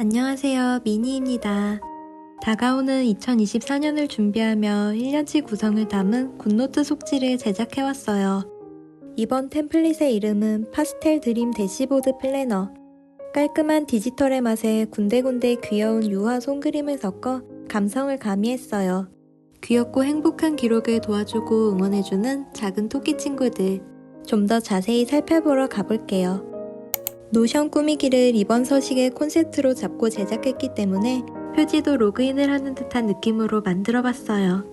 안녕하세요, 미니입니다. 다가오는 2024년을 준비하며 1년치 구성을 담은 굿노트 속지를 제작해왔어요. 이번 템플릿의 이름은 파스텔 드림 대시보드 플래너. 깔끔한 디지털의 맛에 군데군데 귀여운 유화 손그림을 섞어 감성을 가미했어요. 귀엽고 행복한 기록을 도와주고 응원해주는 작은 토끼 친구들. 좀 더 자세히 살펴보러 가볼게요. 노션 꾸미기를 이번 서식의 콘셉트로 잡고 제작했기 때문에 표지도 로그인을 하는 듯한 느낌으로 만들어봤어요.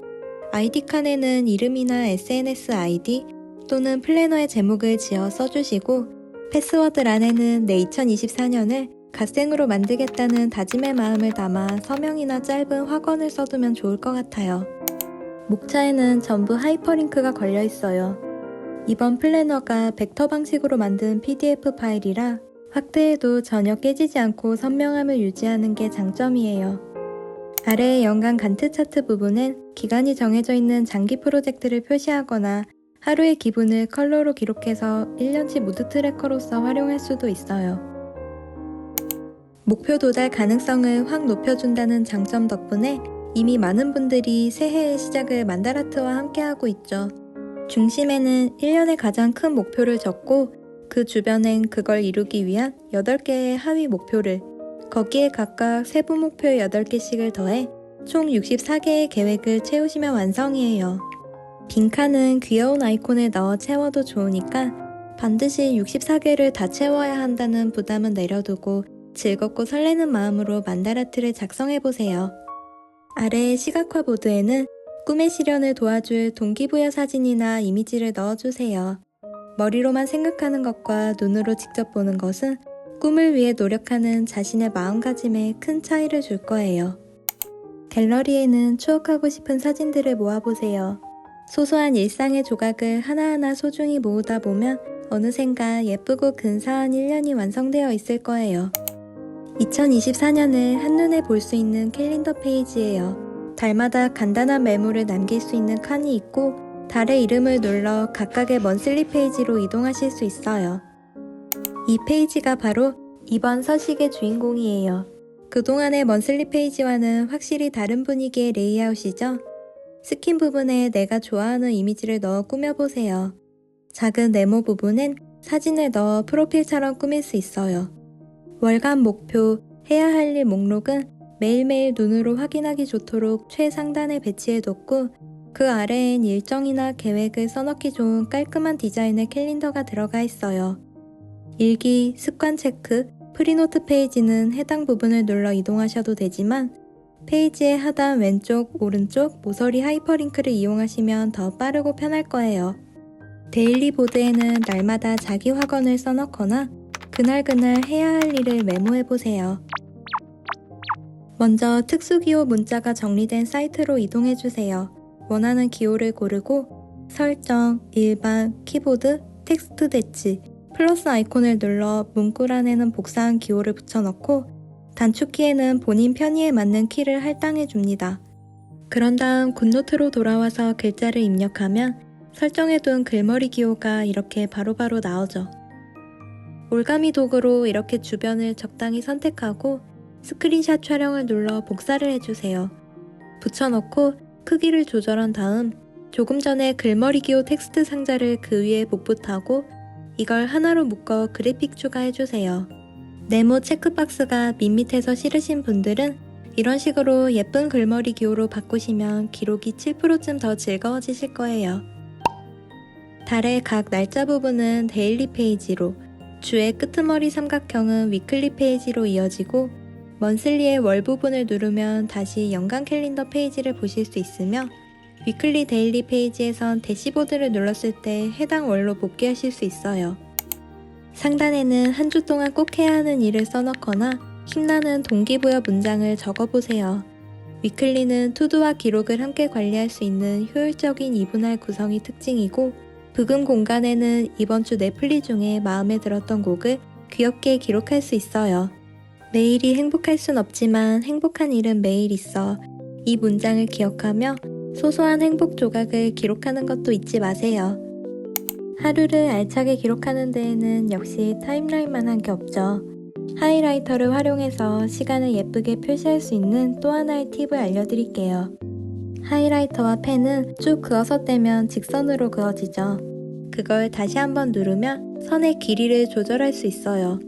아이디 칸에는 이름이나 SNS 아이디 또는 플래너의 제목을 지어 써주시고 패스워드란에는 내 2024년을 갓생으로 만들겠다는 다짐의 마음을 담아 서명이나 짧은 확언을 써두면 좋을 것 같아요. 목차에는 전부 하이퍼링크가 걸려있어요. 이번 플래너가 벡터 방식으로 만든 PDF 파일이라 확대해도 전혀 깨지지 않고 선명함을 유지하는 게 장점이에요. 아래의 연간 간트 차트 부분은 기간이 정해져 있는 장기 프로젝트를 표시하거나 하루의 기분을 컬러로 기록해서 1년치 무드 트래커로서 활용할 수도 있어요. 목표 도달 가능성을 확 높여준다는 장점 덕분에 이미 많은 분들이 새해의 시작을 만다라트와 함께하고 있죠. 중심에는 1년의 가장 큰 목표를 적고 그 주변엔 그걸 이루기 위한 8개의 하위 목표를, 거기에 각각 세부 목표 8개씩을 더해 총 64개의 계획을 채우시면 완성이에요. 빈칸은 귀여운 아이콘을 넣어 채워도 좋으니까 반드시 64개를 다 채워야 한다는 부담은 내려두고 즐겁고 설레는 마음으로 만다라트를 작성해보세요. 아래의 시각화 보드에는 꿈의 실현을 도와줄 동기부여 사진이나 이미지를 넣어주세요. 머리로만 생각하는 것과 눈으로 직접 보는 것은 꿈을 위해 노력하는 자신의 마음가짐에 큰 차이를 줄 거예요. 갤러리에는 추억하고 싶은 사진들을 모아보세요. 소소한 일상의 조각을 하나하나 소중히 모으다 보면 어느샌가 예쁘고 근사한 1년이 완성되어 있을 거예요. 2024년을 한눈에 볼 수 있는 캘린더 페이지예요. 달마다 간단한 메모를 남길 수 있는 칸이 있고 달의 이름을 눌러 각각의 먼슬리 페이지로 이동하실 수 있어요. 이 페이지가 바로 이번 서식의 주인공이에요. 그동안의 먼슬리 페이지와는 확실히 다른 분위기의 레이아웃이죠? 스킨 부분에 내가 좋아하는 이미지를 넣어 꾸며보세요. 작은 네모 부분엔 사진을 넣어 프로필처럼 꾸밀 수 있어요. 월간 목표, 해야 할 일 목록은 매일매일 눈으로 확인하기 좋도록 최상단에 배치해뒀고 그 아래엔 일정이나 계획을 써넣기 좋은 깔끔한 디자인의 캘린더가 들어가 있어요. 일기, 습관 체크, 프리노트 페이지는 해당 부분을 눌러 이동하셔도 되지만 페이지의 하단 왼쪽, 오른쪽 모서리 하이퍼링크를 이용하시면 더 빠르고 편할 거예요. 데일리 보드에는 날마다 자기 확언을 써넣거나 그날그날 해야 할 일을 메모해보세요. 먼저 특수기호 문자가 정리된 사이트로 이동해주세요. 원하는 기호를 고르고 설정, 일반, 키보드, 텍스트 대치, 플러스 아이콘을 눌러 문구란에는 복사한 기호를 붙여넣고 단축키에는 본인 편의에 맞는 키를 할당해줍니다. 그런 다음 굿노트로 돌아와서 글자를 입력하면 설정해둔 글머리 기호가 이렇게 바로바로 나오죠. 올가미 도구로 이렇게 주변을 적당히 선택하고 스크린샷 촬영을 눌러 복사를 해주세요. 붙여넣고 크기를 조절한 다음 조금 전에 글머리 기호 텍스트 상자를 그 위에 복붙하고 이걸 하나로 묶어 그래픽 추가해주세요. 네모 체크박스가 밋밋해서 싫으신 분들은 이런 식으로 예쁜 글머리 기호로 바꾸시면 기록이 7%쯤 더 즐거워지실 거예요. 달의 각 날짜 부분은 데일리 페이지로, 주의 끄트머리 삼각형은 위클리 페이지로 이어지고 먼슬리의 월 부분을 누르면 다시 연간 캘린더 페이지를 보실 수 있으며 위클리 데일리 페이지에선 대시보드를 눌렀을 때 해당 월로 복귀하실 수 있어요. 상단에는 한 주 동안 꼭 해야 하는 일을 써넣거나 힘나는 동기부여 문장을 적어보세요. 위클리는 투두와 기록을 함께 관리할 수 있는 효율적인 이분할 구성이 특징이고 부금 공간에는 이번 주 넷플리 중에 마음에 들었던 곡을 귀엽게 기록할 수 있어요. 매일이 행복할 순 없지만 행복한 일은 매일 있어. 이 문장을 기억하며 소소한 행복 조각을 기록하는 것도 잊지 마세요. 하루를 알차게 기록하는 데에는 역시 타임라인만 한 게 없죠. 하이라이터를 활용해서 시간을 예쁘게 표시할 수 있는 또 하나의 팁을 알려드릴게요. 하이라이터와 펜은 쭉 그어서 떼면 직선으로 그어지죠. 그걸 다시 한번 누르면 선의 길이를 조절할 수 있어요.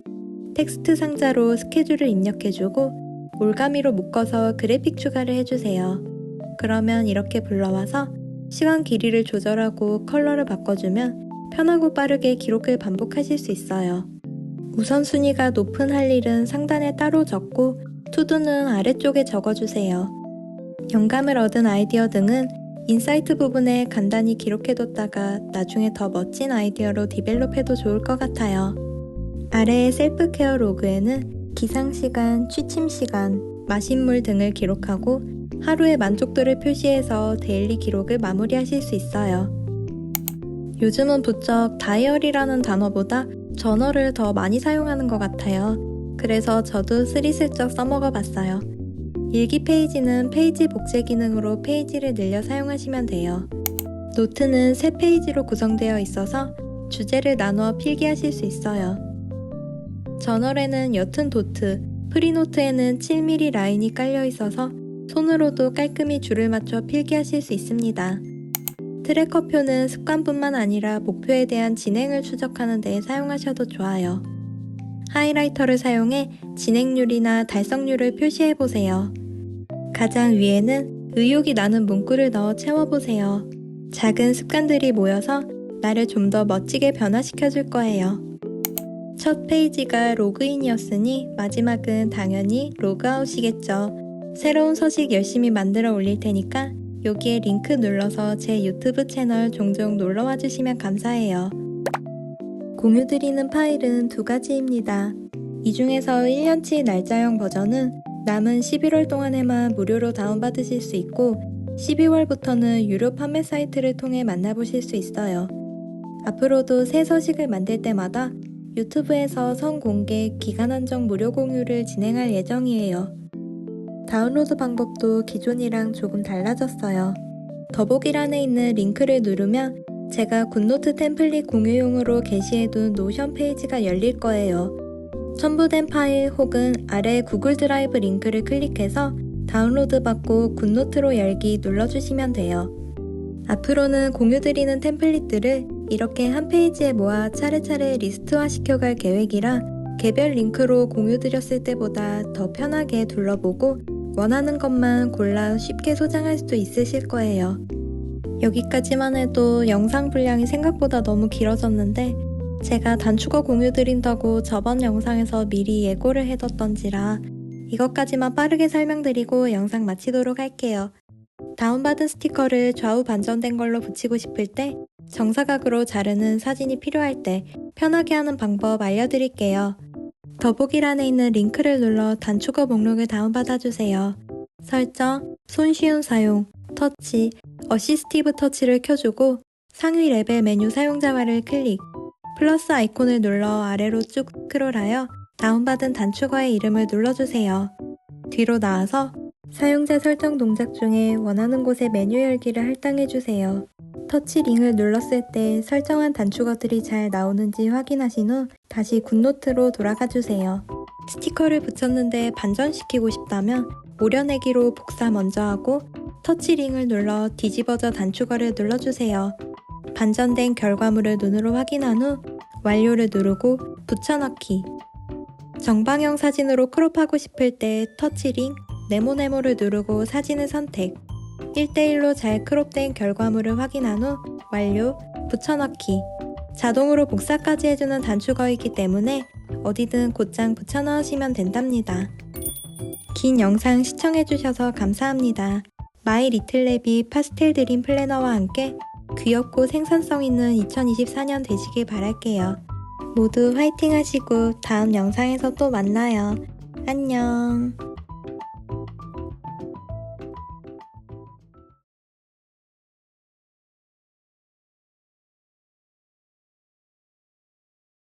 텍스트 상자로 스케줄을 입력해주고 올가미로 묶어서 그래픽 추가를 해주세요. 그러면 이렇게 불러와서 시간 길이를 조절하고 컬러를 바꿔주면 편하고 빠르게 기록을 반복하실 수 있어요. 우선순위가 높은 할 일은 상단에 따로 적고 투두는 아래쪽에 적어주세요. 영감을 얻은 아이디어 등은 인사이트 부분에 간단히 기록해뒀다가 나중에 더 멋진 아이디어로 디벨롭해도 좋을 것 같아요. 아래의 셀프케어 로그에는 기상시간, 취침시간, 마신 물 등을 기록하고 하루의 만족도를 표시해서 데일리 기록을 마무리하실 수 있어요. 요즘은 부쩍 다이어리라는 단어보다 저널을 더 많이 사용하는 것 같아요. 그래서 저도 스리슬쩍 써먹어 봤어요. 일기 페이지는 페이지 복제 기능으로 페이지를 늘려 사용하시면 돼요. 노트는 3페이지로 구성되어 있어서 주제를 나누어 필기하실 수 있어요. 저널에는 옅은 도트, 프리노트에는 7mm 라인이 깔려 있어서 손으로도 깔끔히 줄을 맞춰 필기하실 수 있습니다. 트래커표는 습관뿐만 아니라 목표에 대한 진행을 추적하는 데 사용하셔도 좋아요. 하이라이터를 사용해 진행률이나 달성률을 표시해보세요. 가장 위에는 의욕이 나는 문구를 넣어 채워보세요. 작은 습관들이 모여서 나를 좀 더 멋지게 변화시켜줄 거예요. 첫 페이지가 로그인이었으니 마지막은 당연히 로그아웃이겠죠. 새로운 서식 열심히 만들어 올릴 테니까 여기에 링크 눌러서 제 유튜브 채널 종종 놀러와 주시면 감사해요. 공유드리는 파일은 2가지입니다. 이 중에서 1년치 날짜형 버전은 남은 11월 동안에만 무료로 다운받으실 수 있고 12월부터는 유료 판매 사이트를 통해 만나보실 수 있어요. 앞으로도 새 서식을 만들 때마다 유튜브에서 선공개 기간 한정 무료 공유를 진행할 예정이에요. 다운로드 방법도 기존이랑 조금 달라졌어요. 더보기란에 있는 링크를 누르면 제가 굿노트 템플릿 공유용으로 게시해둔 노션 페이지가 열릴 거예요. 첨부된 파일 혹은 아래 구글 드라이브 링크를 클릭해서 다운로드 받고 굿노트로 열기 눌러주시면 돼요. 앞으로는 공유드리는 템플릿들을 이렇게 한 페이지에 모아 차례차례 리스트화 시켜갈 계획이라 개별 링크로 공유드렸을 때보다 더 편하게 둘러보고 원하는 것만 골라 쉽게 소장할 수도 있으실 거예요. 여기까지만 해도 영상 분량이 생각보다 너무 길어졌는데 제가 단축어 공유드린다고 저번 영상에서 미리 예고를 해뒀던지라 이것까지만 빠르게 설명드리고 영상 마치도록 할게요. 다운받은 스티커를 좌우 반전된 걸로 붙이고 싶을 때 정사각으로 자르는 사진이 필요할 때 편하게 하는 방법 알려드릴게요. 더보기란에 있는 링크를 눌러 단축어 목록을 다운받아주세요. 설정, 손쉬운 사용, 터치, 어시스티브 터치를 켜주고 상위 레벨 메뉴 사용자와를 클릭, 플러스 아이콘을 눌러 아래로 쭉 스크롤하여 다운받은 단축어의 이름을 눌러주세요. 뒤로 나와서 사용자 설정 동작 중에 원하는 곳에 메뉴 열기를 할당해주세요. 터치 링을 눌렀을 때 설정한 단축어들이 잘 나오는지 확인하신 후 다시 굿노트로 돌아가주세요. 스티커를 붙였는데 반전시키고 싶다면 오려내기로 복사 먼저 하고 터치 링을 눌러 뒤집어져 단축어를 눌러주세요. 반전된 결과물을 눈으로 확인한 후 완료를 누르고 붙여넣기. 정방형 사진으로 크롭하고 싶을 때 터치링, 네모네모를 누르고 사진을 선택. 1:1로 잘 크롭된 결과물을 확인한 후 완료, 붙여넣기. 자동으로 복사까지 해주는 단축어이기 때문에 어디든 곧장 붙여넣으시면 된답니다. 긴 영상 시청해주셔서 감사합니다. 마이 리틀 랩이 파스텔 드림 플래너와 함께 귀엽고 생산성 있는 2024년 되시길 바랄게요. 모두 화이팅 하시고 다음 영상에서 또 만나요. 안녕.